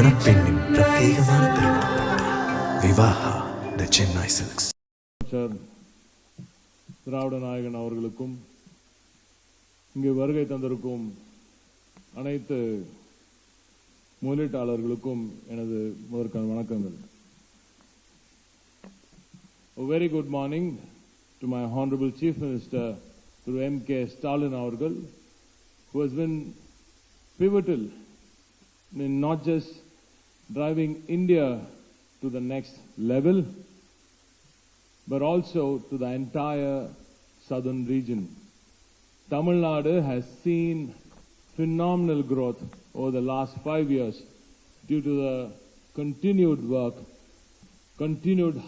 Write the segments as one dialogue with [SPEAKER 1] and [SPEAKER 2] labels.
[SPEAKER 1] மணப்பெண்ணின் பிரத்யேகமான திருமணம் விவாஹா தி சென்னை சில்க்ஸ்.
[SPEAKER 2] திராவிட நாயகன் அவர்களுக்கும் இங்கு வருகை தந்திருக்கும் அனைத்து முதலீட்டாளர்களுக்கும் எனது முதற்கான வணக்கங்கள். A very good morning to my Honorable Chief Minister through M.K. Stalin avargal, who has been pivotal in not just driving India to the next level, but also to the entire southern region. Tamil Nadu has seen phenomenal growth over the last 5 years due to the continued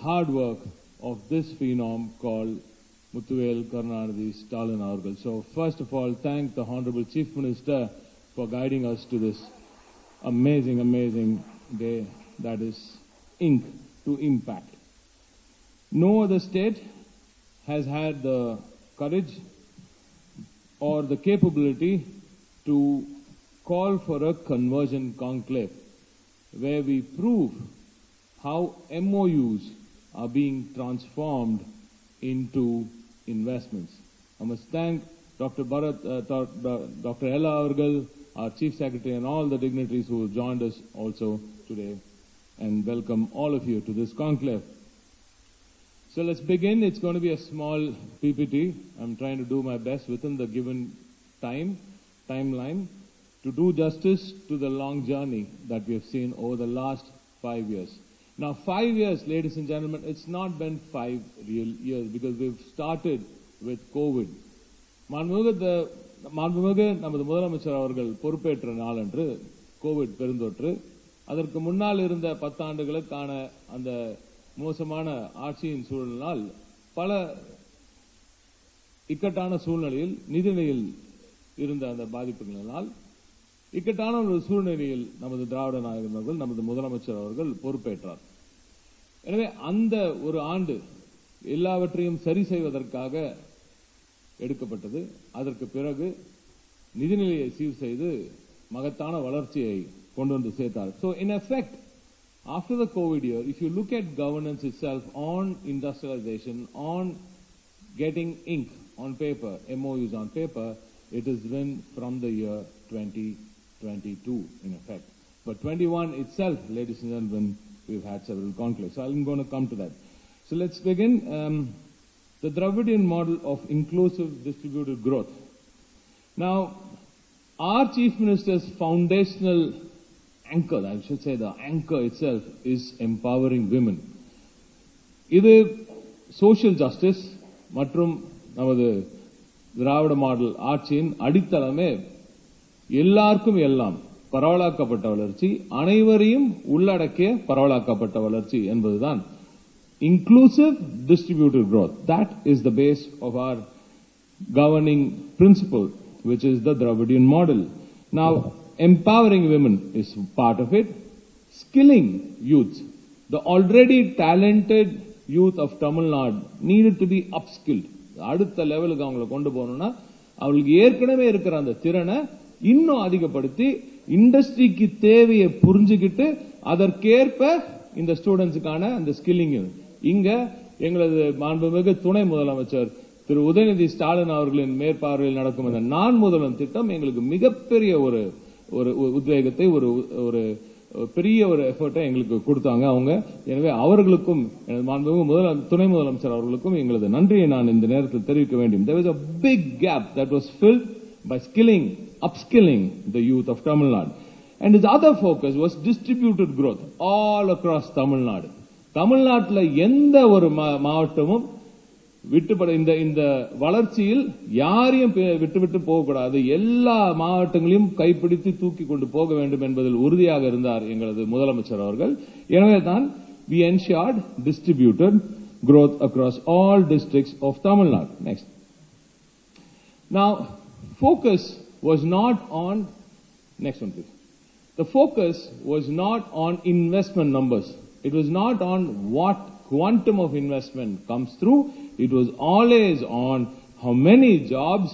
[SPEAKER 2] hard work of this phenom called Muthuvel Karunanidhi Stalin avargal. So first of all, thank the Honorable Chief Minister for guiding us to this amazing day, that is ink to impact. No other state has had the courage or the capability to call for a conversion conclave where we prove how MOUs are being transformed into investments. I must thank Dr. Ella avargal, our Chief Secretary, and all the dignitaries who have joined us also today, and welcome all of you to this conclave. So let's begin. It's going to be a small PPT. I'm trying to do my best within the given timeline to do justice to the long journey that we have seen over the last 5 years. Now 5 years, ladies and gentlemen, it's not been 5 real years because we've started with COVID. மாண்புமிகு நமது முதலமைச்சர் அவர்கள் பொறுப்பேற்ற நாளன்று Covid பெருந்தொற்று, அதற்கு முன்னால் இருந்த 10 ஆண்டுகளுக்கான அந்த மோசமான ஆட்சியின் சூழலினால் பல இக்கட்டான சூழ்நிலையில் நிதிநிலையில் இருந்த அந்த பாதிப்புகளினால் இக்கட்டான ஒரு சூழ்நிலையில் நமது திராவிட நாயகன் அவர்கள், நமது முதலமைச்சர் அவர்கள் பொறுப்பேற்றார். எனவே அந்த ஒரு ஆண்டு எல்லாவற்றையும் சரி செய்வதற்காக எடுக்கப்பட்டது. அதற்கு பிறகு நிதிநிலையை சீர் செய்து மகத்தான வளர்ச்சியை கொண்டு வந்து சேர்த்தார். So in effect, after the COVID year, if you look at governance itself on industrialization, on getting ink on paper, MOUs on paper, it has been from the year 2022 in effect. But 21 itself, ladies and gentlemen, we've had several conclaves. So I'm going to come to that. So let's begin. The Dravidian model of inclusive distributed growth. Now, our Chief Minister's foundational anchor, I should say the anchor itself, is empowering women. இது social justice மற்றும் நமது திராவிட model ஆட்சியின் அடித்தளமே எல்லாருக்கும் எல்லாம் பரவலாக்கப்பட்ட வளர்ச்சி, அனைவரையும் உள்ளடக்கிய பரவலாக்கப்பட்ட வளர்ச்சி என்பதுதான் inclusive distributed growth. That is the base of our governing principle, which is the Dravidian model. Now, empowering women is part of it. Skilling youth, the already talented youth of Tamil Nadu needed to be upskilled. அடுத்த லெவலுக்கு அவங்களை கொண்டு போகணும்னா அவங்களுக்கு ஏற்கனவே இருக்கிற அந்த திறனை இன்னும் அதிகப்படுத்தி இண்டஸ்ட்ரிக்கு தேவையை புரிஞ்சுக்கிட்டு அதற்கேற்ப இந்த ஸ்டூடெண்ட்ஸுக்கான அந்த ஸ்கில்லிங் இங்க எங்களது மாண்புமிகு துணை முதலமைச்சர் திரு உதயநிதி ஸ்டாலின் அவர்களின் மேற்பார்வையில் நடக்கும் இந்த நான் முதல்வன் திட்டம் எங்களுக்கு மிகப்பெரிய ஒரு உத்வேகத்தை ஒரு பெரிய ஒரு எஃபர்ட்டை எங்களுக்கு கொடுத்தாங்க அவங்க. எனவே அவர்களுக்கும் மாண்புமிகு துணை முதலமைச்சர் அவர்களுக்கும் எங்களது நன்றியை நான் இந்த நேரத்தில் தெரிவிக்க வேண்டும். There was a big gap that was filled by upskilling the youth of Tamil Nadu. And his other focus was distributed growth all across Tamil Nadu. தமிழ்நாட்டில் எந்த ஒரு மாவட்டமும் இந்த வளர்ச்சியில் யாரையும் விட்டு போகக்கூடாது, எல்லா மாவட்டங்களையும் கைப்பிடித்து தூக்கி கொண்டு போக வேண்டும் என்பதில் உறுதியாக இருந்தார் எங்களது முதலமைச்சர் அவர்கள். எனவே தான் we ensured distributed growth across all districts of Tamil Nadu. Next. Now, focus was not on, next one please. The focus was not on investment numbers. It was not on what quantum of investment comes through. It was always on how many jobs,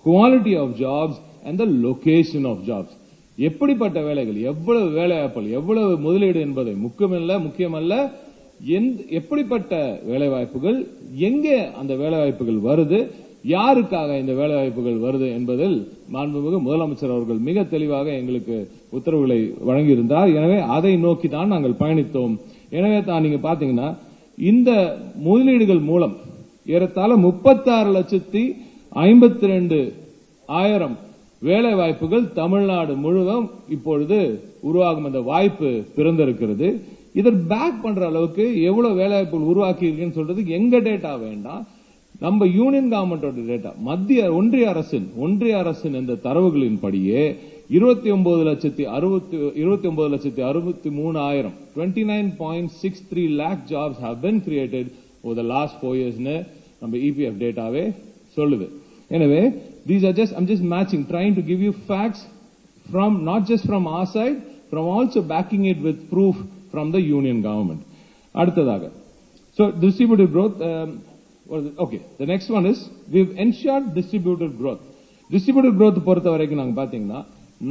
[SPEAKER 2] quality of jobs, and the location of jobs. எப்படிப்பட்ட வேலைகள், எவ்வளவு வேலைவாய்ப்புகள், எவ்வளவு முதலீடு என்பதை முக்கியமல்ல எப்படிப்பட்ட வேலைவாய்ப்புகள், எங்கே அந்த வேலைவாய்ப்புகள் வருது, யாருக்காக இந்த வேலைவாய்ப்புகள் வருது என்பதில் மாண்புமிகு முதலமைச்சர் அவர்கள் மிக தெளிவாக எங்களுக்கு உத்தரவுகளை வழங்கியிருந்தார். எனவே அதை நோக்கி தான் நாங்கள் பயணித்தோம். எனவே தான் நீங்க பாத்தீங்கன்னா இந்த முதலீடுகள் மூலம் ஏறத்தாழ 36,52,000 வேலை வாய்ப்புகள் தமிழ்நாடு முழுவதும் இப்பொழுது உருவாகும் அந்த வாய்ப்பு பிறந்திருக்கிறது. இதை பேக் பண்ற அளவுக்கு எவ்வளவு வேலை வாய்ப்புகள் உருவாக்கி இருக்குன்னு சொல்றது எங்க டேட்டா வேண்டாம், நம்ம யூனியன் கவர்மெண்டோட டேட்டா, ஒன்றிய அரசின் இந்த தரவுகளின் படியே 29,63,000 29.63 lakh jobs have been created over the last 4 years நம்ம EPF டேட்டாவே சொல்லுது. எனவே I'm just matching, trying to give you facts from not just from our side, from also backing it with proof from the union government. அடுத்ததாக, so distributed growth, okay, the next one is we've ensured distributed growth. Distributed growth பொறுத்த வரைக்கும் நாங்க பாத்தீங்கன்னா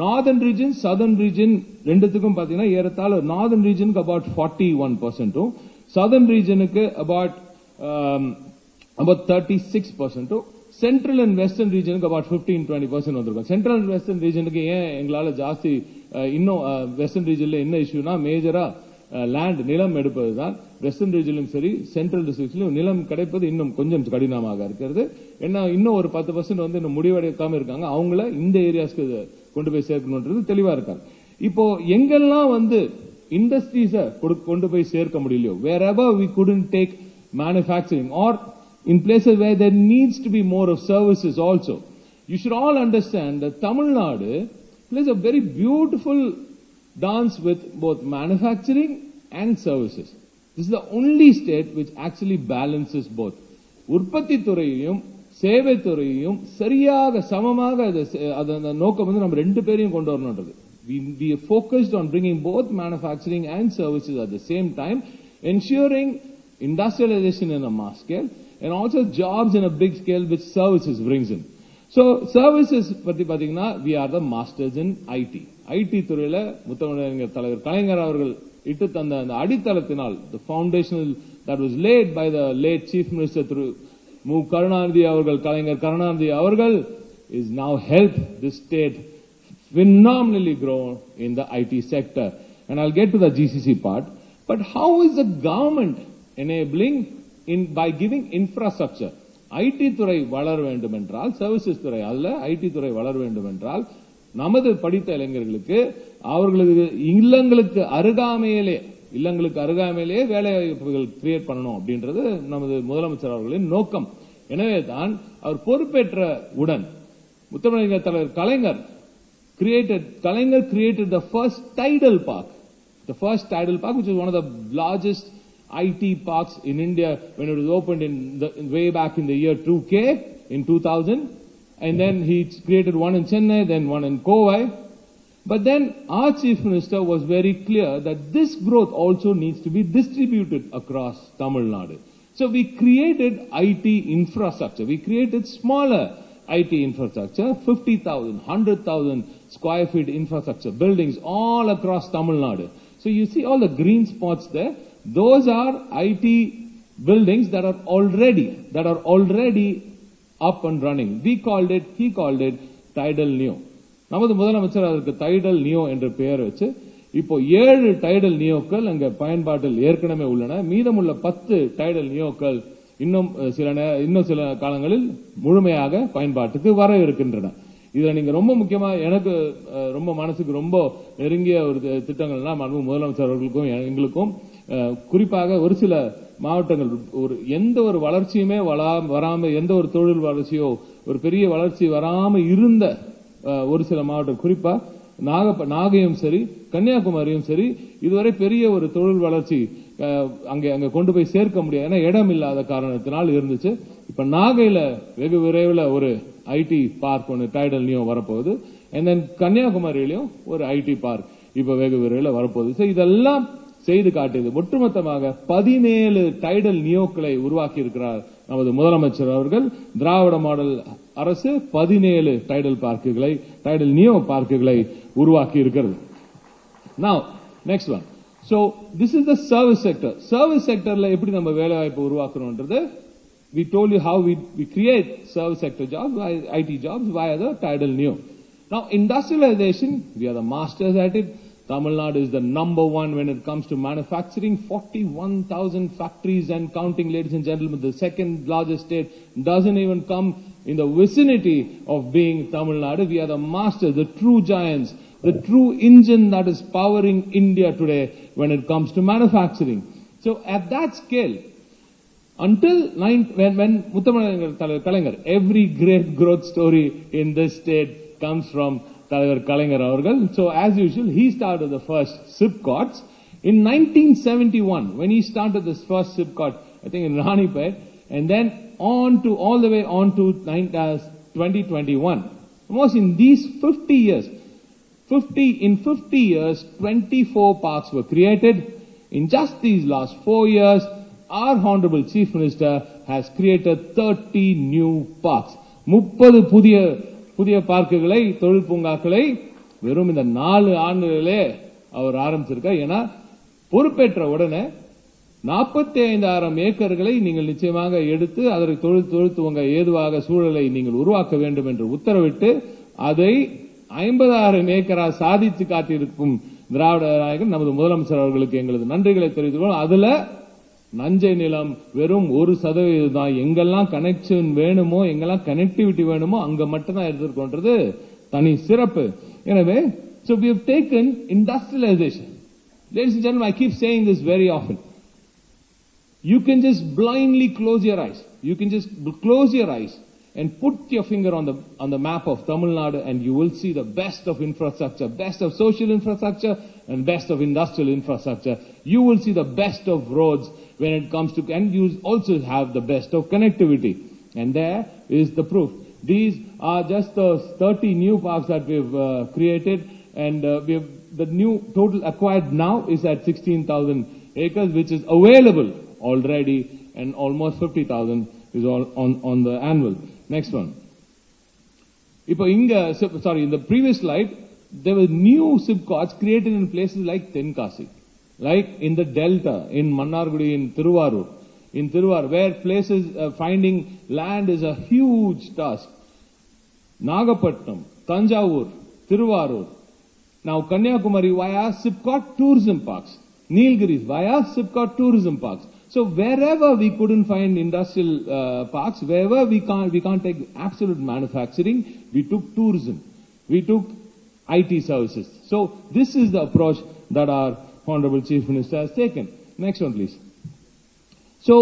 [SPEAKER 2] northern region, southern region ரெண்டுத்துக்கும் பாத்தீங்கன்னா ஏறத்தாழ northern regionக்கு about 41%, southern regionக்கு about 36%, central and western regionக்கு about 15-20% வந்திருக்கும். central and western regionக்கு ஏன் எங்களால ஜாஸ்தி இன்னும் western regionல என்ன இஷ்யூனா மேஜரா லேண்ட் நிலம் எடுப்பதுதான். வெஸ்டர்ன் ரீஜன்லயும் சரி சென்ட்ரல் டிஸ்ட்ரிக்ட்லயும் நிலம் கிடைப்பது இன்னும் கொஞ்சம் கடினமாக இருக்கிறது. ஏன்னா இன்னும் ஒரு 10% வந்து இன்னும் முடிவடையாம இருக்காங்க. அவங்கள இந்த ஏரியாஸ்க்கு கொண்டு போய் சேர்க்கணும்ன்றது தெளிவா இருக்காங்க. இப்போ எங்கெல்லாம் வந்து இண்டஸ்ட்ரீஸ கொண்டு போய் சேர்க்க முடியலையோ, wherever we couldn't take manufacturing or in places where there needs to be more of services also, you should all understand that Tamil Nadu plays a very beautiful dance with both manufacturing and services. This is the only state which actually balances both. உற்பத்தி துறையையும் சேவை துறையையும் சரியாக சமமாக அந்த நோக்கம் வந்து நம்ம ரெண்டு பேரையும் கொண்டு வரணும்ன்றது. We are focused on bringing both manufacturing and services at the same time, ensuring industrialization in a mass scale and also jobs in a big scale which services brings in. So services பத்தி பாத்தீங்கன்னா we are the masters in IT. IT துறையில முத்தமிழறிஞர் தலைவர் கலைஞர் அவர்கள் இட்டு தந்த அந்த அடித்தளத்தினால், the foundational that was laid by the late chief minister through மு கருணாநிதி அவர்கள், கலைஞர் கருணாநிதி அவர்கள், is now helped this state phenomenally grow in the IT sector. And I'll get to the GCC part. But how is the government enabling by giving infrastructure? IT துறை வளர வேண்டும் என்றால், services துறை அல்ல ID துறை வளர வேண்டும் என்றால், நமது படித்த இளைஞர்களுக்கு அவர்களுக்கு இல்லங்களுக்கு அருகாமையிலே வேலை வாய்ப்புகள் கிரியேட் பண்ணணும் அப்படின்றது நமது முதலமைச்சர் அவர்களின் நோக்கம். எனவே தான் அவர் பொறுப்பேற்ற உடன் முத்தமிழறிஞர் தலைவர் கலைஞர் created the first tidal park, which is one of the largest IT parks in India when it was opened way back in the year 2K in 2000, and then he created one in Chennai, then one in Kovai. But then our chief minister was very clear that this growth also needs to be distributed across Tamil Nadu. So we created IT infrastructure. We created smaller IT infrastructure, 50,000, 100,000 square feet infrastructure buildings all across Tamil Nadu. So you see all the green spots there. Those are IT buildings that are already up and running. He called it Tidal Neo. நமது முதலமைச்சர் அதற்கு tidal neo என்று பெயர் வச்சு இப்போ 7 tidal நியோக்கள் அங்க பயன்பாட்டில் ஏற்கனவே உள்ளன. மீதமுள்ள 10 டைடல் நியோக்கள் இன்னும் சில காலங்களில் முழுமையாக பயன்பாட்டுக்கு வர இருக்கின்றன. இதுல நீங்க ரொம்ப முக்கியமா எனக்கு ரொம்ப மனசுக்கு ரொம்ப நெருங்கிய ஒரு திட்டங்கள்னா முதலமைச்சர் அவர்களுக்கும் எங்களுக்கும் குறிப்பாக ஒரு சில மாவட்டங்கள் எந்த ஒரு வளர்ச்சியுமே வராம, எந்த ஒரு தொழில் வளர்ச்சியோ ஒரு பெரிய வளர்ச்சி வராம இருந்த ஒரு சில மாவட்டம், குறிப்பா நாகையும் சரி கன்னியாகுமரியும் சரி, இதுவரை பெரிய ஒரு தொழில் வளர்ச்சி அங்க கொண்டு போய் சேர்க்க முடியாது, ஏன்னா இடம் இல்லாத காரணத்தினால் இருந்துச்சு. இப்ப நாகையில வெகு விரைவில் ஒரு ஐடி பார்க் ஒன்று டைடல் நியோ வரப்போகுது. and then கன்னியாகுமரியிலும் ஒரு ஐடி பார்க் இப்ப வெகு விரைவில் வரப்போகுது. இதெல்லாம் செய்து காட்டியது. ஒட்டுமொத்தமாக 17 டைடல் நியோக்களை உருவாக்கி இருக்கிறார் நமது முதலமைச்சர் அவர்கள். திராவிட மாடல் அரசு 17 டைடல் நியோ பார்க்குகளை உருவாக்கி இருக்கிறது. Now, next one. So, this is the service sector. Service sectorல எப்படி நம்ம வேலை வாய்ப்பு உருவாக்குறோம்ன்றது, we told you how we create service sector jobs, IT jobs via the tidal neo. Now, industrialization, we are the masters at it. Tamil Nadu is the number one when it comes to manufacturing. 41,000 factories and counting, ladies and gentlemen. The second largest state doesn't even come in the vicinity of being Tamil Nadu. We are the masters, the true giants, the true engine that is powering India today when it comes to manufacturing. So at that scale, until when Muthuraman Kalaignar, every great growth story in this state comes from தலைவர் கலைஞர் அவர்கள். So as usual, he started the first SIPCOTs in 1971 when he started this first SIPCOT, I think in Ranipet, and then all the way on to 2021. Almost in these 50 years, 24 parks were created. In just these last 4 years, our Honorable Chief Minister has created 30 new parks. 30 புதிய பார்க்குகளை, தொழில் பூங்காக்களை வெறும் இந்த 4 ஆண்டுகளிலே அவர் ஆரம்பிச்சிருக்கார். ஏன்னா பொறுப்பேற்ற உடனே 45,000 ஏக்கர்களை நீங்கள் நிச்சயமாக எடுத்து அதற்கு தொழில் துவங்க ஏதுவாக சூழலை நீங்கள் உருவாக்க வேண்டும் என்று உத்தரவிட்டு அதை 50,000 ஏக்கரா சாதித்து காட்டியிருக்கும் திராவிட நாயகன் நமது முதலமைச்சர் அவர்களுக்கு எங்களது நன்றிகளை தெரிவித்துக் அதுல நஞ்சை நிலம் வெறும் 1% தான். எங்கெல்லாம் கனெக்ஷன் வேணுமோ, எங்கெல்லாம் கனெக்டிவிட்டி வேணுமோ அங்க மட்டும் தான் எடுத்துக்கொண்டது தனி சிறப்பு. எனவே so we have taken industrialization. Ladies and gentlemen, I keep saying this very often. You can just blindly close your eyes. You can just close your eyes and put your finger on the map of Tamil Nadu and you will see the best of infrastructure, best of social infrastructure and best of industrial infrastructure. You will see the best of roads when it comes to, and you also have the best of connectivity. And there is the proof. These are just the 30 new parks that we've created, and the new total acquired now is at 16,000 acres, which is available already, and almost 50,000 is all on the annual. Next one. In the previous slide, there were new SIPCOTs created in places like Tenkasi, like in the Delta, in Mannargudi, in Thiruvarur, where places finding land is a huge task. Nagapattinam, Tanjavur, Thiruvarur. Now Kanyakumari via SIPCOT tourism parks. Nilgiris via SIPCOT tourism parks. So wherever we couldn't find industrial parks, wherever we can't take absolute manufacturing, we took tourism, we took IT services. So this is the approach that our Honorable Chief Minister has taken. Next one, please. So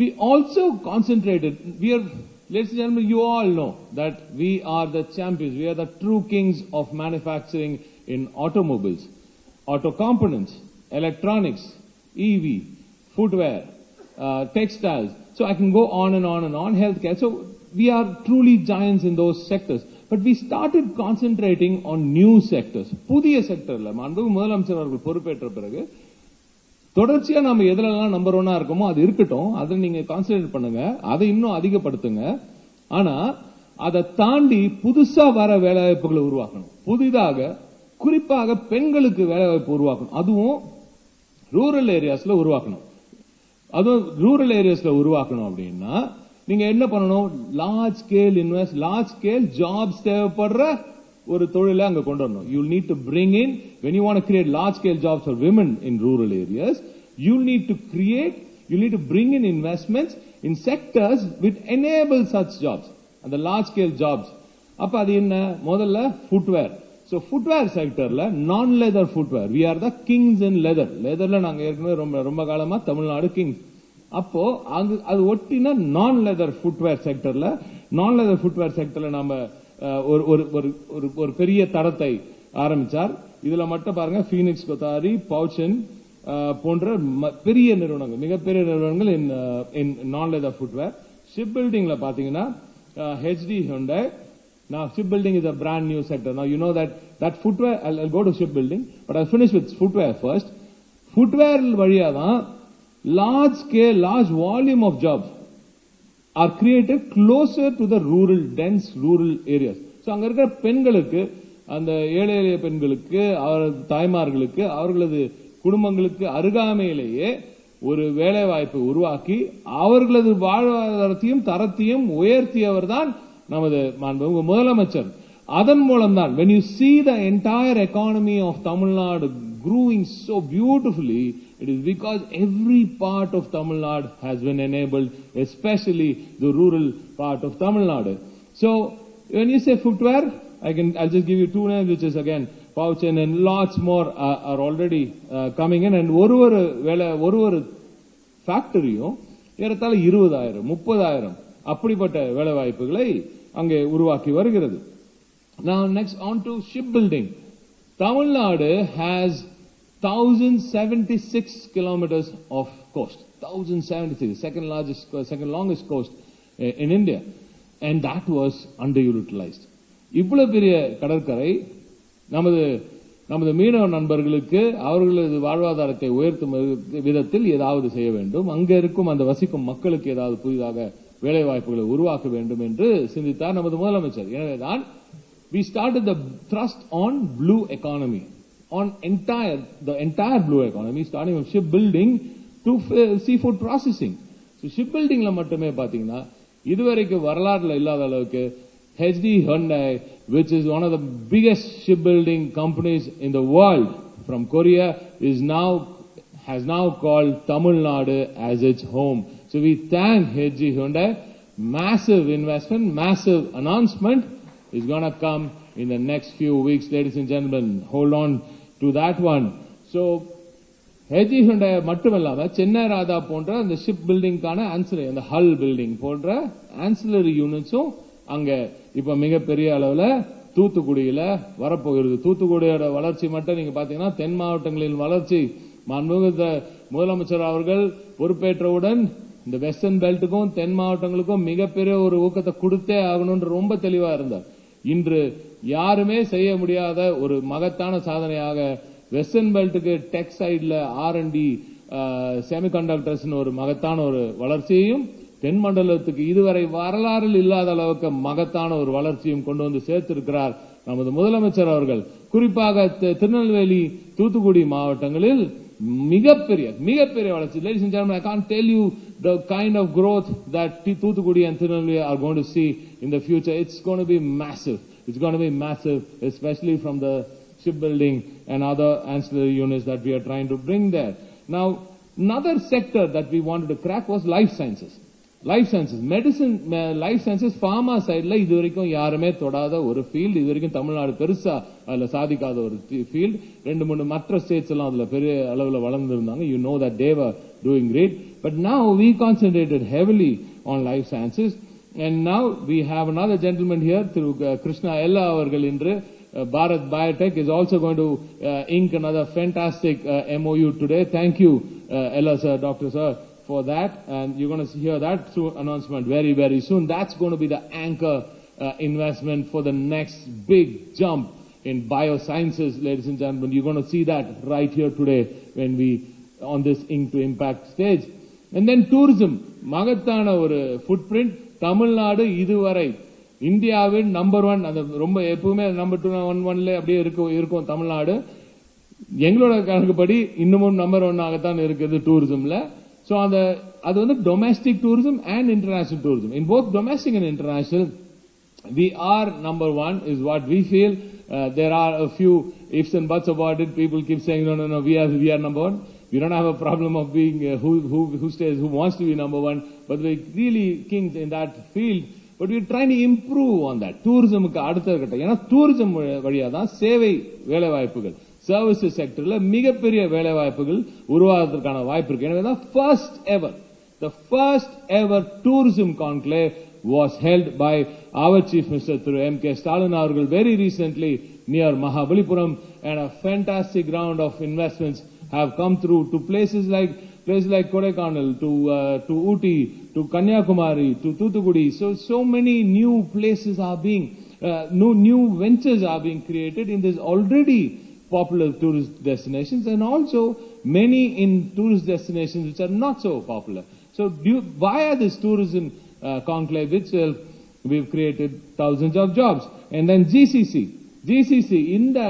[SPEAKER 2] we also concentrated. Ladies and gentlemen, you all know that we are the champions. We are the true kings of manufacturing in automobiles, auto components, electronics, EV. Footwear, textiles. So I can go on and on and on. Healthcare. So we are truly giants in those sectors. But we started concentrating on new sectors. புதிய செக்டர்ல மாண்புமிகு முதலமைச்சர் அவர்கள் பொறுப்பேற்ற பிறகு தொடர்ச்சியா நாம எதுலெல்லாம் number 1 இருக்கோமோ அது இருக்கட்டும், அதை நீங்க கான்சென்ட்ரேட் பண்ணுங்க, அதை இன்னும் அதிகப்படுத்துங்க. ஆனா அதை தாண்டி புதுசா வர வேலைவாய்ப்புகளை உருவாக்கணும். புதிதாக குறிப்பாக பெண்களுக்கு வேலைவாய்ப்பு உருவாக்கணும். அதுவும் ரூரல் ஏரியாஸ்ல உருவாக்கணும். அப்படின்னா நீங்க என்ன பண்ணணும்? Large scale invest, large scale jobs தேவைப்படுற ஒரு தொழிலை அங்க கொண்டு வரணும். You need to bring in, when you want to create large scale jobs for women in rural areas, you need to bring in investments in sectors which enable such jobs, and the large scale jobs. அப்ப அது என்ன? முதல்ல footwear. So footwear sectorல non leather footwear, we are the kings in leatherல நாங்க ஏற்கனவே ரொம்ப காலமா Tamil Nadu Kings. அப்போ அது ஒட்டின நான் லெதர் ஃபுட்வேர் செக்டர்ல நாம ஒரு பெரிய தடத்தை ஆரம்பிச்சார். இதுல மட்டும் பாருங்க, பீனிக்ஸ் கொத்தாரி, பவுச்சன் போன்ற பெரிய நிறுவனங்கள், மிகப்பெரிய நிறுவனங்கள் இன் நான் லெதர் ஃபுட்வேர். ஷிப் பில்டிங்ல பாத்தீங்கன்னா HD Hyundai. Now shipbuilding is a brand new sector. Now you know that footwear, I'll go to shipbuilding, but I'll finish with footwear first. Footwear வழியா தான் large scale, large volume of jobs are created closer to the rural, dense rural areas. So அங்க இருக்கிற பெண்களுக்கு, அந்த ஏழை எளிய பெண்களுக்கு, அவரது தாய்மார்களுக்கு, அவர்களது குடும்பங்களுக்கு அருகாமையிலேயே ஒரு வேலை வாய்ப்பை உருவாக்கி அவர்களது வாழ்வாதாரத்தையும் தரத்தையும் உயர்த்தியவர் தான் நமது மாண்புமிகு முதலமைச்சர். அதன் மூலம்தான் when you see the entire economy of Tamil Nadu growing so beautifully, it is because every part of Tamil Nadu has been enabled, especially the rural part of Tamil Nadu. So when you say footwear, I'll just give you two names, which is again Pouchen, and lots more are already coming in, and ஒரு ஃபேக்டரியும் ஏறத்தாழ 20,000 30,000 அப்படிப்பட்ட வேலை வாய்ப்புகளை அங்கே உருவாக்கி வருகிறது. Now next on to shipbuilding. Tamil Nadu has 1076 kilometers of coast. 1076, second longest coast in India, and that was underutilized. இவ்வளவு பெரிய கடற்கரை நமது மீனவ நண்பர்களுக்கு அவர்களது வாழ்வாதாரத்தை உயர்த்தும் விதத்தில் ஏதாவது செய்ய வேண்டும், அங்க இருக்கும் அந்த வசிக்கும் மக்களுக்கு ஏதாவது புதிதாக வேலை வாய்ப்புகளை உருவாக்க வேண்டும் என்று சிந்தித்தார் நமது முதலமைச்சர். எனவேதான் we started the thrust on blue economy, on the entire blue economy, starting from shipbuilding to seafood processing. So shipbuildingல மட்டுமே பாத்தீங்கன்னா இதுவரைக்கும் வரலாறுல இல்லாத அளவுக்கு HD Hyundai, which is one of the biggest shipbuilding companies in the world from Korea, has now called Tamil Nadu as its home. So we thank HD Hyundai. Massive investment, massive announcement is going to come in the next few weeks, ladies and gentlemen. Hold on to that one. So HD Hyundai மட்டுமல்லாம Chennai Radha போன்ற அந்த ship பில்டிங்கான ancillary, அந்த ஹல் building போன்ற ancillary யூனிட்ஸும் அங்க இப்ப மிகப்பெரிய அளவுல தூத்துக்குடியில வரப்போகிறது. தூத்துக்குடியோட வளர்ச்சி மட்டும் நீங்க பாத்தீங்கன்னா தென் மாவட்டங்களின் வளர்ச்சி மாண்புமிகு முதலமைச்சர் அவர்கள் பொறுப்பேற்றவுடன் இந்த வெஸ்டர்ன் பெல்ட்டுக்கும் தென் மாவட்டங்களுக்கும் மிகப்பெரிய ஒரு ஊக்கத்தை கொடுத்தே ஆகணும்னு ரொம்ப தெளிவா இருந்தார். இன்று யாருமே செய்ய முடியாத ஒரு மகத்தான சாதனையாக வெஸ்டர்ன் பெல்ட்டுக்கு டெக் சைட்ல R&D செமிகண்டக்டர்ஸ் ஒரு மகத்தான ஒரு வளர்ச்சியையும், தென் மண்டலத்துக்கு இதுவரை வரலாறில் இல்லாத அளவுக்கு மகத்தான ஒரு வளர்ச்சியும் கொண்டு வந்து சேர்த்திருக்கிறார் நமது முதலமைச்சர் அவர்கள். குறிப்பாக திருநெல்வேலி, தூத்துக்குடி மாவட்டங்களில் மிகப்பெரிய வளர்ச்சி. Ladies and gentlemen, I can't tell you the kind of growth that Toothukudi and Tirunelveli are going to see in the future. It's going to be massive. It's going to be massive, especially from the shipbuilding and other ancillary units that we are trying to bring there. Now, another sector that we wanted to crack was life sciences. Medicine, life sciences, pharma சைட்ல இது வரைக்கும் யாருமே தொடாத ஒரு field, இது வரைக்கும் தமிழ்நாடு பெருசா அதுல சாதிக்காத ஒரு ஃபீல்டு. 2-3 மற்ற ஸ்டேட்ஸ் எல்லாம் அதுல பெரிய அளவுல வளர்ந்திருந்தாங்க. You know that they were doing great, but now we concentrated heavily on life sciences, and now we have another gentleman here through Krishna Ella அவர்கள் இன்று Bharat Biotech is also going to ink another fantastic MOU today. Thank you, Ella sir, Dr. sir, for that, and you're going to hear that announcement very, very soon. That's going to be the anchor investment for the next big jump in biosciences, ladies and gentlemen. You're going to see that right here today when we on this Ink to Impact stage. And then tourism, மகத்தான ஒரு footprint. Tamil Nadu இதுவரை இந்தியாவின் number 1, அந்த ரொம்ப எப்பவுமே number 2 1 அப்படியே இருக்கும் தமிழ்நாடு. எங்களோட கணக்குப்படி இன்னமும் நம்பர் 1 ஆகத்தான் இருக்குது டூரிசம்ல. So அது வந்து domestic tourism and international tourism. In both domestic and international, we are number 1 is what we feel. There are a few ifs and buts about it. People keep saying no, we are number 1. We don't have a problem of being who wants to be number 1, but we're really kings in that field. But we're trying to improve on that. Tourismக்கு அடுத்த கட்டம். ஏன்னா tourism வழியா தான் சேவை வேலை வாய்ப்புகள், services செக்டர்ல மிகப்பெரிய வேலை வாய்ப்புகள் உருவாவதற்கான வாய்ப்பு இருக்கு. எனவே தான் the first ever tourism conclave was held by our Chief Minister through M.K. Stalin அவர்கள் very recently near Mahabalipuram, and a fantastic round of investments have come through to places like Kodaikanal, to Ooty, to Kanyakumari, to Thoothukudi. So many new places are being, new ventures are being created in this already popular tourist destinations, and also many in tourist destinations which are not so popular. So via this tourism conclave itself, we've created thousands of jobs. And then GCC in the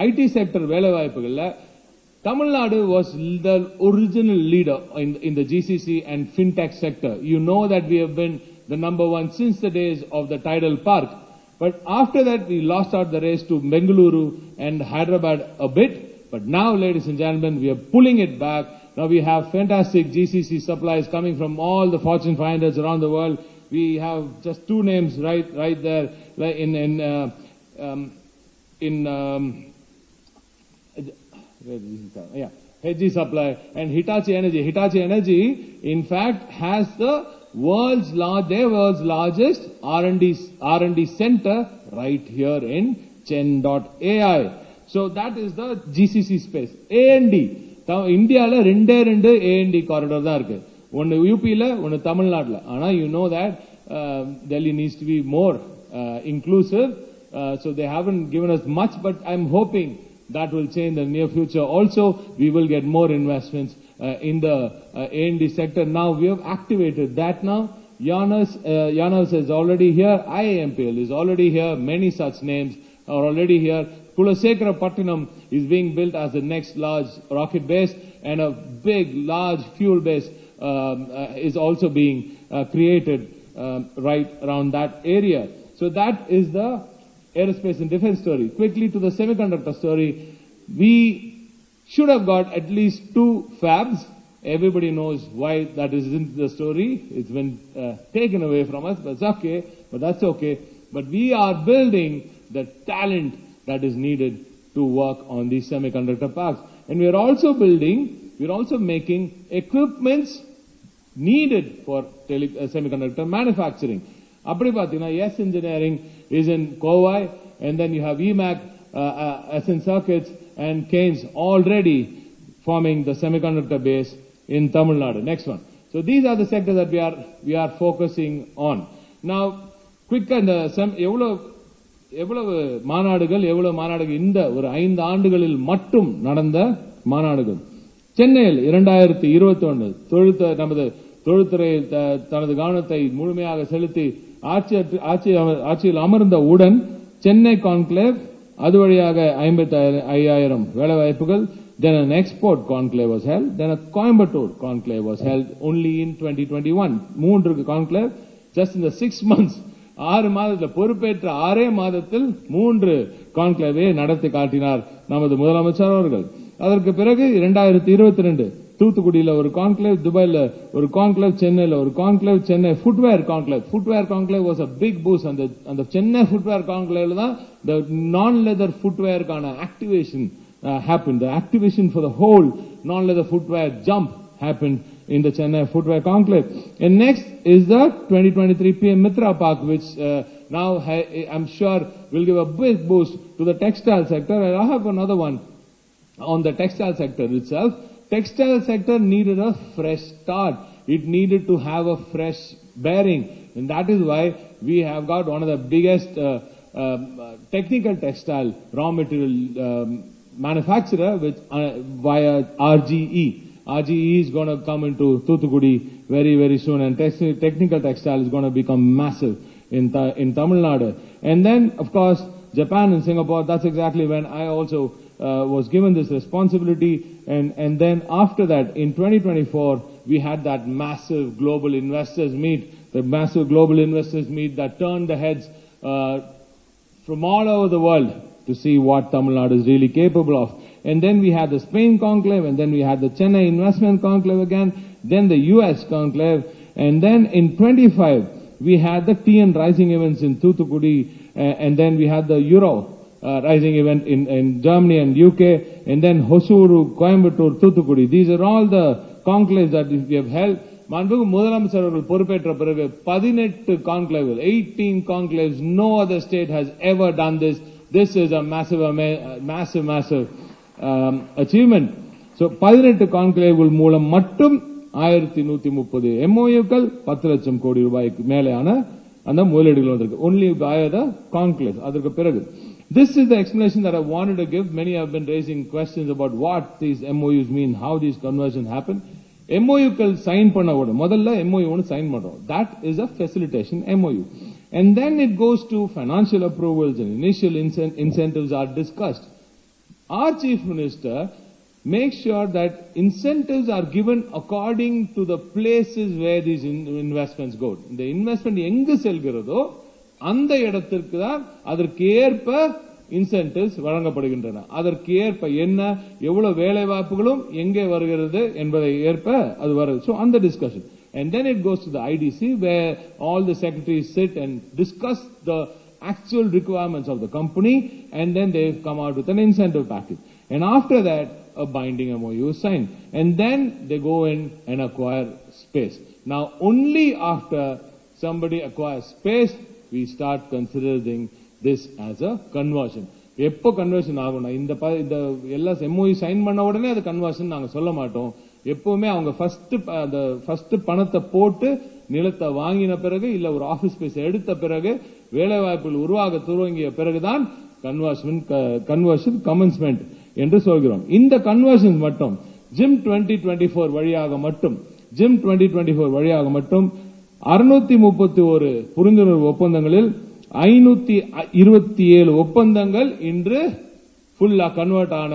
[SPEAKER 2] IT sector வேலைவாய்ப்புகள்ல Tamil Nadu was the original leader in the GCC and fintech sector. You know that we have been the number one since the days of the Tidal Park. But after that, we lost out the race to Bengaluru and Hyderabad a bit. But now, ladies and gentlemen, we are pulling it back. Now we have fantastic GCC supplies coming from all the Fortune 500s around the world. We have just two names right there Hedgie Supply and Hitachi Energy. Hitachi Energy, in fact, has the world's largest R&D center right here in Chen.ai. So that is the GCC space. A&D. இந்தியால ரெண்டு A&D corridor தான் இருக்கு. ஒன்னு யூபில, ஒன்னு தமிழ்நாட்டுல. ஆனா you know that Delhi needs to be more inclusive. So they haven't given us much, but I'm hoping that will change in the near future. Also, we will get more investments in the A&D sector. Now we have activated that now. Yanas is already here. IAMPL is already here. Many such names are already here. Kulasekara is being built as the next large rocket base, and a big, large fuel base is also being created right around that area. So that is the aerospace and defense story. Quickly to the semiconductor story. We should have got at least 2 fabs. Everybody knows why that isn't the story. It's been taken away from us, but it's okay. But that's okay. But we are building the talent that is needed to work on these semiconductor parks. And we are also making equipments needed for semiconductor manufacturing. Appadi pathina, yes, engineering is in Kowai, and then you have EMAC, SN Circuits, and Keynes already forming the semiconductor base in Tamil Nadu. Next one. So these are the sectors that we are focusing on. Now, quick and எவ்வளவு மாநாடுகள் இந்த ஒரு 5 ஆண்டுகளில் மட்டும் நடந்த மாநாடுகள். சென்னையில் 2021 நமது தொழில்துறை தனது கவனத்தை முழுமையாக செலுத்தி ஆட்சியில் அமர்ந்தவுடன் சென்னை கான்க்ளேவ், அது வழியாக 55,000 வேலைவாய்ப்புகள். Then an export conclave was held. Then a Coimbatore conclave was held only in 2021. 3 conclave just in the 6 months. 6 மாதத்தில் பொறுப்பேற்ற 6 மாதத்தில் 3 கான்க்ளேவை நடத்தி காட்டினார் நமது முதலமைச்சர் அவர்கள். அதற்கு பிறகு 2022 தூத்துக்குடியில ஒரு கான்க்ளேவ், துபாயில ஒரு கான்க்ளேவ், சென்னையில ஒரு conclave, Chennai footwear conclave was a big boost. அந்த சென்னை ஃபுட்வேர் கான்க்ளேவ்ல தான் the non-leather footwear கான activation happened. The activation for the whole non-leather footwear jump happened in the Chennai Footwear Conclave. And next is the 2023 PM Mitra Park, which now I'm sure will give a big boost to the textile sector. And I have another one on the textile sector itself. Textile sector needed a fresh start. It needed to have a fresh bearing. And that is why we have got one of the biggest technical textile raw material manufacturer with via RGE. RGE is going to come into Thoothukudi very, very soon, and technical textile is going to become massive in Tamil Nadu. And then, of course, Japan and Singapore. That's exactly when I also was given this responsibility. And then after that, in 2024, we had that massive global investors meet. The massive global investors meet that turned the heads from all over the world to see what Tamil Nadu is really capable of. And then we had the Spain conclave, and then we had the Chennai investment conclave again, then the US conclave, and then in 25 we had the TN Rising events in Thoothukudi, and then we had the Euro Rising event in Germany and UK, and then Hosuru, Coimbatore, Thoothukudi. These are all the conclaves that we have held. மாண்புமிகு முதலமைச்சர் அவர்கள் பொறுப்பேற்ற பிறகு 18 conclaves, 18 conclaves. No other state has ever done this. This is a massive achievement. So 18 conclaveகள் மூலம் மட்டும் 1130 MOUக்கள் 10 லட்சம் கோடி ரூபாய்க்கு மேலான அந்த முதலீடுகள் வந்திருக்கு. Only by the conclave. அதற்கு பிறகு this is the explanation that I wanted to give. Many have been raising questions about what these MOUs mean, how these conversions happen. MOU-க்கள் சைன் பண்ண உடனே முதல்ல MOU ஒன்னு சைன் பண்றோம். That is a facilitation MOU. And then it goes to financial approvals and initial incentives are discussed. Our Chief Minister makes sure that incentives are given according to the places where these investments go. The investment எங்கு செல்கிறதோ அந்த இடத்திற்கு தான் அதற்கு ஏற்ப incentives வழங்கப்படுகின்றன. அதற்கு ஏற்ப என்ன எவ்வளவு வேலை வாய்ப்புகளும் எங்கே வருகிறது என்பதை ஏற்ப அது வருது. So on the discussion. And then it goes to the IDC where all the secretaries sit and discuss the actual requirements of the company, and then they come out with an incentive package. And after that, a binding MOU is signed. And then they go in and acquire space. Now, only after somebody acquires space, we start considering this as a conversion. எப்போ conversion ஆகும்னா இந்த எல்லா MOU sign பண்ண உடனே அது conversion நாங்க சொல்ல மாட்டோம். எப்பவுமே அவங்க ஃபர்ஸ்ட் பணத்தை போட்டு நிலத்தை வாங்கின பிறகு இல்ல ஒரு ஆபீஸ் ஸ்பேஸ் எடுத்த பிறகு வேலை வாய்ப்புகள் உருவாக துவங்கிய பிறகுதான் கன்வர்ஷன் கமென்ஸ்மெண்ட் என்று சொல்கிறோம். இந்த கன்வர்ஷன் மட்டும் ஜிம் 2024 வழியாக மட்டும் 631 புரிந்துணர்வு ஒப்பந்தங்களில் 527 ஒப்பந்தங்கள் இன்று ஃபுல்லா கன்வெர்ட் ஆன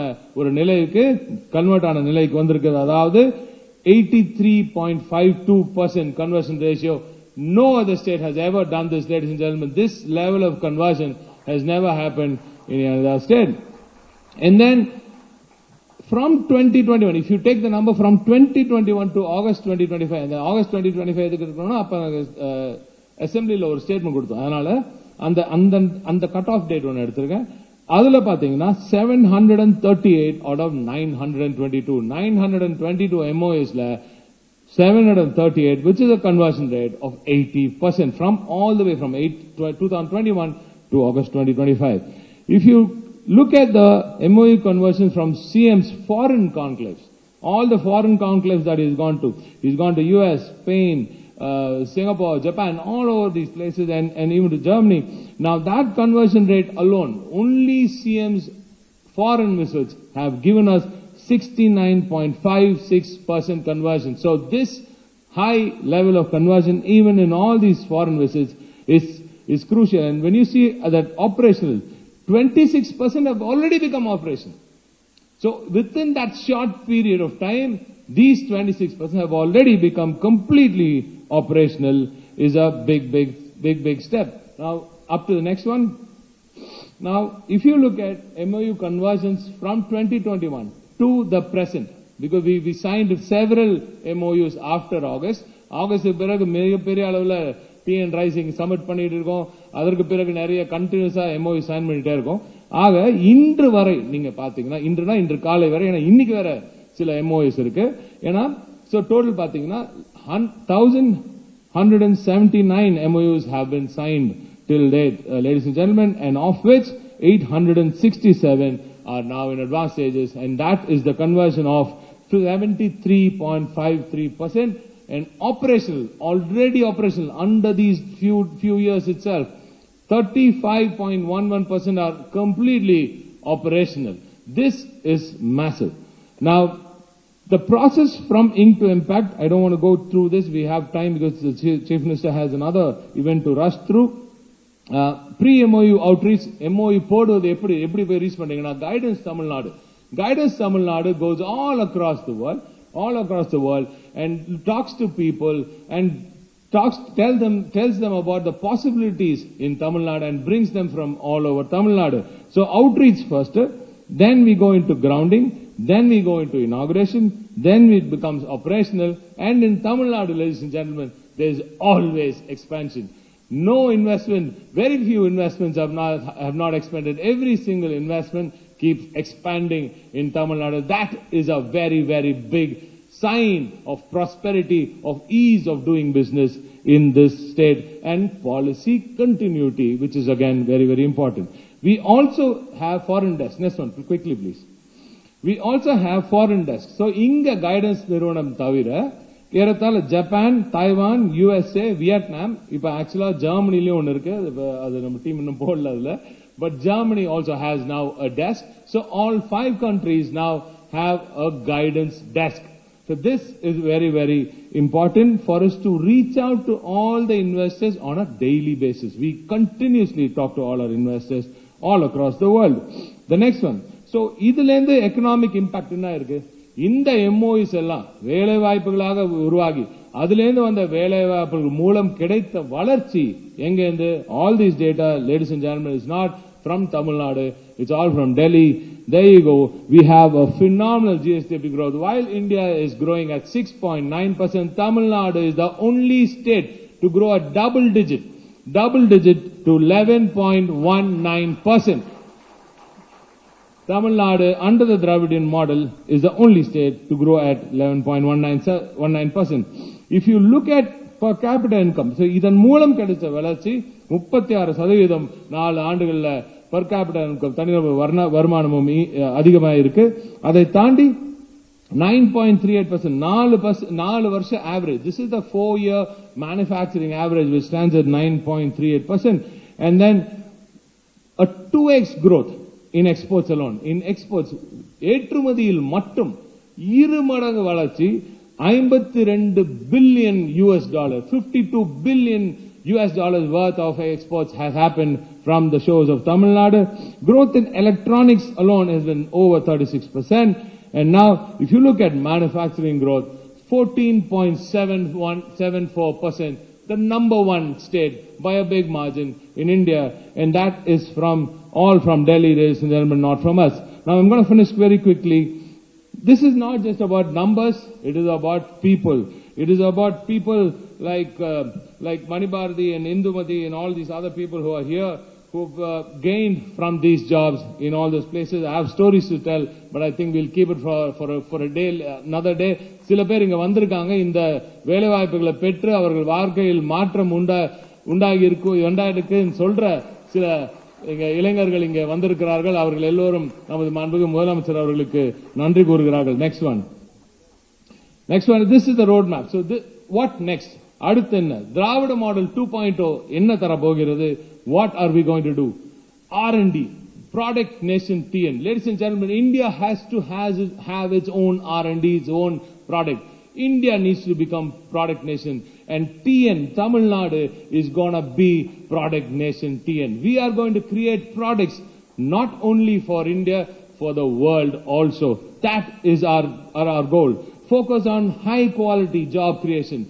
[SPEAKER 2] நிலைக்கு வந்திருக்கிறது. அதாவது 83.52% conversion ratio. No other state has ever done this, ladies and gentlemen. This level of conversion has never happened in any other state. And then from 2021, if you take the number from 2021 to August 2025, and August 2025 எதுக்கு இருக்கணும்னா அப்ப அசெம்பிளில ஒரு statement கொடுத்தோம். அதனால அந்த cut off date ஒன்னு எடுத்திருக்கேன். அதுல பாத்தீங்கன்னா 738 out of 922 MOUsல 738, which is a conversion rate of 80% from all the way from 2021 to August 2025. If you look at the MOU conversion from CM's foreign conclaves, all the foreign conclaves that he's gone to US, Spain, Singapore, Japan, all over these places, and even to Germany. Now that conversion rate alone, only CM's foreign visits have given us 69.56% conversion. So this high level of conversion, even in all these foreign visits, is crucial. And when you see that operational, 26% have already become operational. So within that short period of time, these 26% have already become completely operational. Is a big step. Now up to the next one. Now if you look at MOU conversions from 2021 to the present, because we signed several MOUs after August பிறகு மிகப்பெரிய அளவுல TN Rising submit பண்ணிட்டு இருக்கோம். அதற்கு பிறகு நிறைய கண்டினியூஸா MOU sign பண்ணிட்டே இருக்கோம். ஆக இன்று வரை நீங்க பாத்தீங்கன்னா இன்று காலை வரை, ஏன்னா இன்னைக்கு வேற சில MOUs இருக்கு. ஏன்னா so total பாத்தீங்கன்னா 1179 MOUs have been signed till date, ladies and gentlemen, and of which 867 are now in advanced stages, and that is the conversion of 73.53%, and already operational under these few years itself, 35.11% are completely operational. This is massive. Now, the process from ink to impact, I don't want to go through this. We have time because the Chief Minister has another event to rush through. Pre-MOU outreach, MOU போடுவது எப்படி போய் reach பண்றீங்கன்னா Guidance Tamil Nadu goes all across the world and talks to people and tells them about the possibilities in Tamil Nadu and brings them from all over Tamil Nadu. So outreach first, then we go into grounding, then we go into inauguration, then it becomes operational, and in Tamil Nadu, ladies and gentlemen, there is always expansion. No investment, very few investments have not expanded. Every single investment keeps expanding in Tamil Nadu. That is a very, very big sign of prosperity, of ease of doing business in this state, and policy continuity, which is again very, very important. We also have foreign desks. Next one, quickly please. We also have foreign desks. So inga guidance நிறுவனம் தவிர ஏறத்தாழ Japan, Taiwan, USA, Vietnam, இப்ப ஆக்சுவலா ஜெர்மனிலயும் ஒன்னு இருக்கு. அது நம்ம team இன்னும் போடல அதுல. But Germany also has now a desk. So all 5 countries now have a guidance desk. So this is very, very important for us to reach out to all the investors on a daily basis. We continuously talk to all our investors all across the world. The next one. So, idilende economic impact enna irukku? இந்த MOUs எல்லாம் வேலை வாய்ப்புகளாக உருவாகி அதிலிருந்து வந்த வேலை வாய்ப்புகள் மூலம் கிடைத்த வளர்ச்சி எங்கேந்து? All these data, ladies and gentlemen, is not from Tamil Nadu. It's all from Delhi. There you go. We have a phenomenal GSDP growth. While India is growing at 6.9%, Tamil Nadu is the only state to grow at double digit to 11.19%. Tamil Nadu, under the Dravidian model, is the only state to grow at 11.19%. If you look at per capita income, so இதன் மூலம் கிடைச்ச வளர்ச்சி 36% 4 ஆண்டுகள்ல per capita income தனிநபர் வருமானமும் அதிகமாக இருக்கு. அதை தாண்டி 9.38%, 4 வருஷ average. This is the 4-year manufacturing average, which stands at 9.38%. And then a 2x growth in exports alone. In exports, ஏற்றுமதியில் மட்டும் 2 மடங்கு வளர்ச்சி, $52 billion, $52 billion worth of exports has happened from the shores of Tamil Nadu. Growth in electronics alone has been over 36%. And now, if you look at manufacturing growth, 14.74%, the number one state by a big margin in India. And that is all from Delhi, ladies and gentlemen, not from us. Now, I'm going to finish very quickly. This is not just about numbers, it is about people. It is about people like Mani Bharati and Indumati and all these other people who are here, who've gained from these jobs in all those places. I have stories to tell, but I think we'll keep it for a day, another day. சில பேர் இங்க வந்திருக்காங்க, இந்த வேலை வாய்ப்புகளை பெற்று அவர்கள் வாழ்க்கையில் மாற்றம் உண்டாயிருக்கு சொல்ற சில இளைஞர்கள் இங்கே வந்திருக்கிறார்கள். அவர்கள் எல்லோரும் நமது மாண்புமிகு முதலமைச்சர் அவர்களுக்கு நன்றி கூறுகிறார்கள். Next one. This is the road map. So what next? அடுத்து என்ன? திராவிட மாடல் 2.0 என்ன தர போகிறது? What are we going to do? R&D, product nation TN. Ladies and gentlemen, India has to have its own R&D, its own product. India needs to become product nation, and TN, Tamil Nadu, is gonna be product nation TN. We are going to create products not only for India, for the world also. That is our goal. Focus on high quality job creation.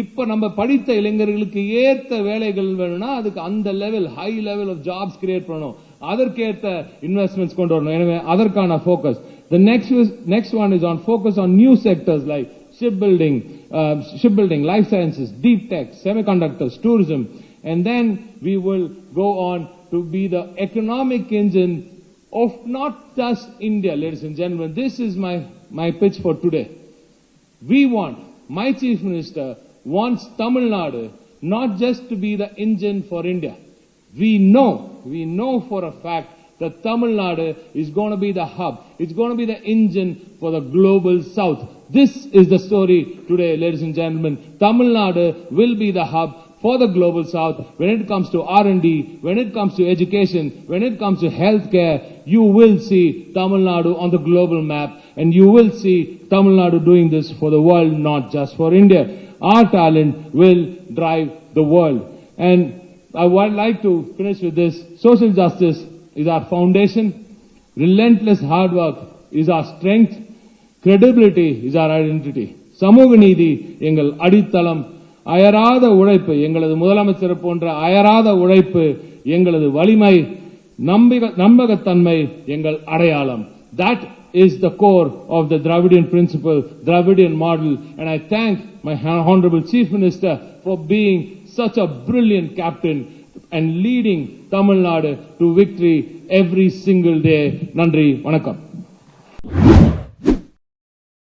[SPEAKER 2] இப்ப நம்ம படித்த இளைஞர்களுக்கு ஏற்ற வேலைகள் வேணும்னா அதுக்கு அந்த level, high level of jobs create பண்ணணும். அதற்கேற்ற இன்வெஸ்ட்மெண்ட்ஸ் கொண்டு வரணும். எனவே அதற்கான focus. The next one is on focus on new sectors like shipbuilding, life sciences, deep tech, semiconductors, tourism, and then we will go on to be the economic engine of not just India, ladies and gentlemen. This is my pitch for today. My Chief Minister wants Tamil Nadu not just to be the engine for India. We know for a fact that Tamil Nadu is going to be the hub. It's going to be the engine for the global south. This is the story today, ladies and gentlemen. Tamil Nadu will be the hub for the global south when it comes to R&D, when it comes to education, when it comes to healthcare. You will see Tamil Nadu on the global map, and you will see Tamil Nadu doing this for the world, not just for India. Our talent will drive the world. And I would like to finish with this. Social justice is our foundation. Relentless hard work is our strength. Credibility is our identity. சமூக நீதி எங்கள் அடித்தளம். அயராத உழைப்பு, எங்களது முதலமைச்சர் போன்ற அயராத உழைப்பு எங்களது வலிமை. நம்பகத்தன்மை எங்கள் அடையாளம். That is the core of the Dravidian principle, Dravidian model. And I thank my Honorable Chief Minister for being such a brilliant captain and leading Tamil Nadu to victory every single day. Nandri, vanakkam.